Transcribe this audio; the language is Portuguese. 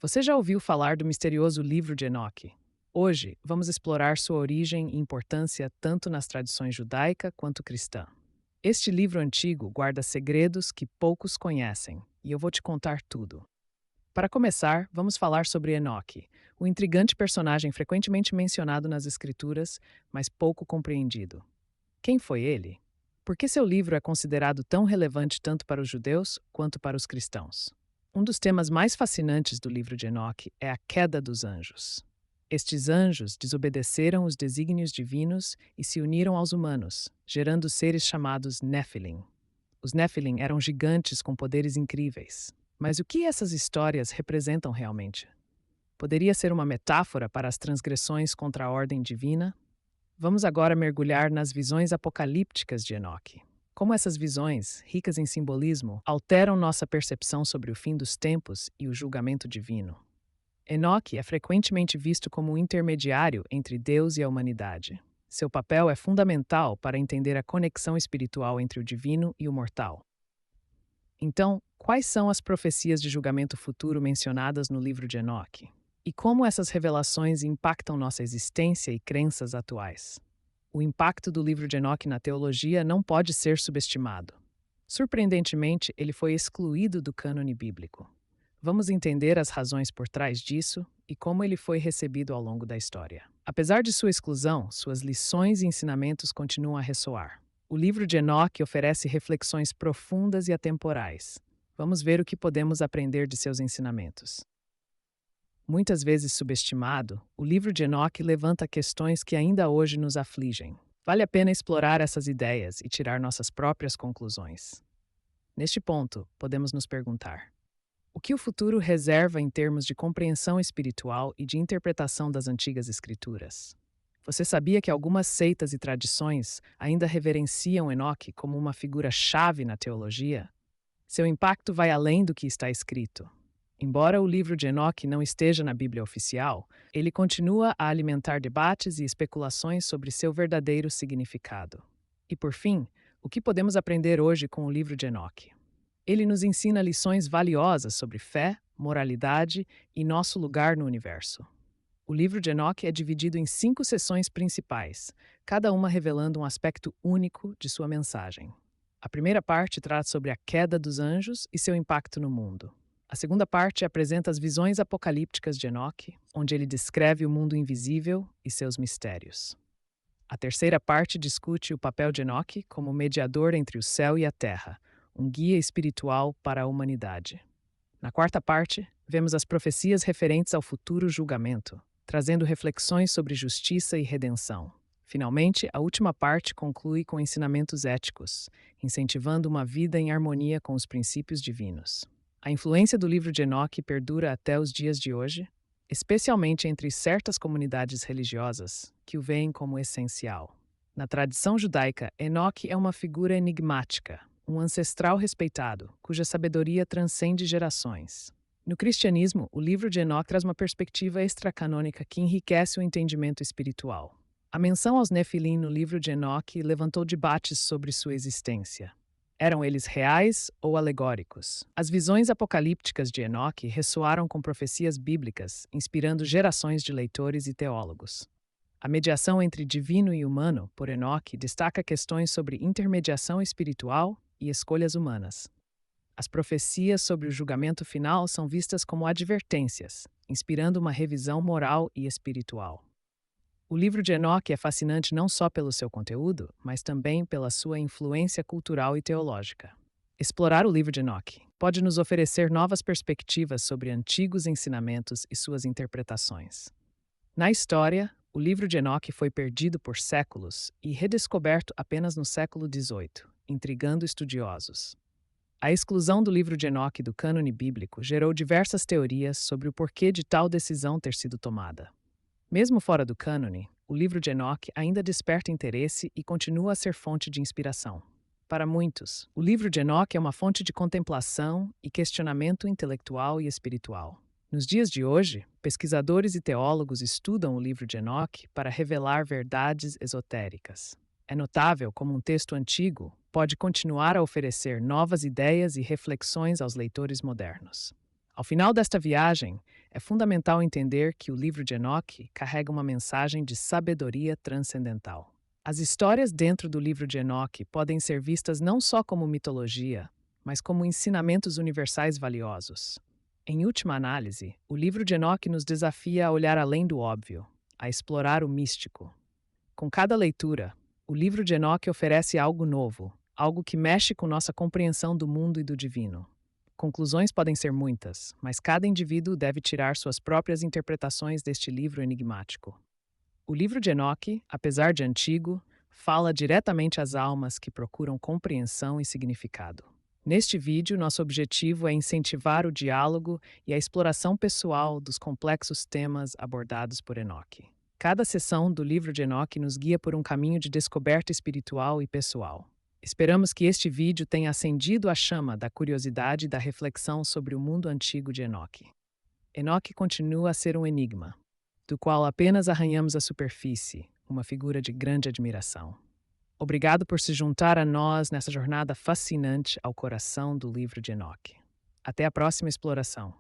Você já ouviu falar do misterioso livro de Enoque? Hoje, vamos explorar sua origem e importância tanto nas tradições judaica quanto cristã. Este livro antigo guarda segredos que poucos conhecem, e eu vou te contar tudo. Para começar, vamos falar sobre Enoque, o intrigante personagem frequentemente mencionado nas Escrituras, mas pouco compreendido. Quem foi ele? Por que seu livro é considerado tão relevante tanto para os judeus quanto para os cristãos? Um dos temas mais fascinantes do livro de Enoque é a queda dos anjos. Estes anjos desobedeceram os desígnios divinos e se uniram aos humanos, gerando seres chamados Nephilim. Os Nephilim eram gigantes com poderes incríveis. Mas o que essas histórias representam realmente? Poderia ser uma metáfora para as transgressões contra a ordem divina? Vamos agora mergulhar nas visões apocalípticas de Enoque. Como essas visões, ricas em simbolismo, alteram nossa percepção sobre o fim dos tempos e o julgamento divino. Enoque é frequentemente visto como um intermediário entre Deus e a humanidade. Seu papel é fundamental para entender a conexão espiritual entre o divino e o mortal. Então, quais são as profecias de julgamento futuro mencionadas no livro de Enoque? E como essas revelações impactam nossa existência e crenças atuais? O impacto do livro de Enoque na teologia não pode ser subestimado. Surpreendentemente, ele foi excluído do cânone bíblico. Vamos entender as razões por trás disso e como ele foi recebido ao longo da história. Apesar de sua exclusão, suas lições e ensinamentos continuam a ressoar. O livro de Enoque oferece reflexões profundas e atemporais. Vamos ver o que podemos aprender de seus ensinamentos. Muitas vezes subestimado, o livro de Enoque levanta questões que ainda hoje nos afligem. Vale a pena explorar essas ideias e tirar nossas próprias conclusões. Neste ponto, podemos nos perguntar: o que o futuro reserva em termos de compreensão espiritual e de interpretação das antigas escrituras? Você sabia que algumas seitas e tradições ainda reverenciam Enoque como uma figura-chave na teologia? Seu impacto vai além do que está escrito. Embora o livro de Enoque não esteja na Bíblia oficial, ele continua a alimentar debates e especulações sobre seu verdadeiro significado. E por fim, o que podemos aprender hoje com o livro de Enoque? Ele nos ensina lições valiosas sobre fé, moralidade e nosso lugar no universo. O livro de Enoque é dividido em 5 seções principais, cada uma revelando um aspecto único de sua mensagem. A primeira parte trata sobre a queda dos anjos e seu impacto no mundo. A segunda parte apresenta as visões apocalípticas de Enoque, onde ele descreve o mundo invisível e seus mistérios. A terceira parte discute o papel de Enoque como mediador entre o céu e a terra, um guia espiritual para a humanidade. Na quarta parte, vemos as profecias referentes ao futuro julgamento, trazendo reflexões sobre justiça e redenção. Finalmente, a última parte conclui com ensinamentos éticos, incentivando uma vida em harmonia com os princípios divinos. A influência do livro de Enoque perdura até os dias de hoje, especialmente entre certas comunidades religiosas que o veem como essencial. Na tradição judaica, Enoque é uma figura enigmática, um ancestral respeitado, cuja sabedoria transcende gerações. No cristianismo, o livro de Enoque traz uma perspectiva extracanônica que enriquece o entendimento espiritual. A menção aos Nefilim no livro de Enoque levantou debates sobre sua existência. Eram eles reais ou alegóricos? As visões apocalípticas de Enoque ressoaram com profecias bíblicas, inspirando gerações de leitores e teólogos. A mediação entre divino e humano, por Enoque, destaca questões sobre intermediação espiritual e escolhas humanas. As profecias sobre o julgamento final são vistas como advertências, inspirando uma revisão moral e espiritual. O livro de Enoque é fascinante não só pelo seu conteúdo, mas também pela sua influência cultural e teológica. Explorar o livro de Enoque pode nos oferecer novas perspectivas sobre antigos ensinamentos e suas interpretações. Na história, o livro de Enoque foi perdido por séculos e redescoberto apenas no século XVIII, intrigando estudiosos. A exclusão do livro de Enoque do cânone bíblico gerou diversas teorias sobre o porquê de tal decisão ter sido tomada. Mesmo fora do cânone, o livro de Enoque ainda desperta interesse e continua a ser fonte de inspiração. Para muitos, o livro de Enoque é uma fonte de contemplação e questionamento intelectual e espiritual. Nos dias de hoje, pesquisadores e teólogos estudam o livro de Enoque para revelar verdades esotéricas. É notável como um texto antigo pode continuar a oferecer novas ideias e reflexões aos leitores modernos. Ao final desta viagem, é fundamental entender que o livro de Enoque carrega uma mensagem de sabedoria transcendental. As histórias dentro do livro de Enoque podem ser vistas não só como mitologia, mas como ensinamentos universais valiosos. Em última análise, o livro de Enoque nos desafia a olhar além do óbvio, a explorar o místico. Com cada leitura, o livro de Enoque oferece algo novo, algo que mexe com nossa compreensão do mundo e do divino. Conclusões podem ser muitas, mas cada indivíduo deve tirar suas próprias interpretações deste livro enigmático. O livro de Enoque, apesar de antigo, fala diretamente às almas que procuram compreensão e significado. Neste vídeo, nosso objetivo é incentivar o diálogo e a exploração pessoal dos complexos temas abordados por Enoque. Cada sessão do livro de Enoque nos guia por um caminho de descoberta espiritual e pessoal. Esperamos que este vídeo tenha acendido a chama da curiosidade e da reflexão sobre o mundo antigo de Enoque. Enoque continua a ser um enigma, do qual apenas arranhamos a superfície, uma figura de grande admiração. Obrigado por se juntar a nós nessa jornada fascinante ao coração do livro de Enoque. Até a próxima exploração.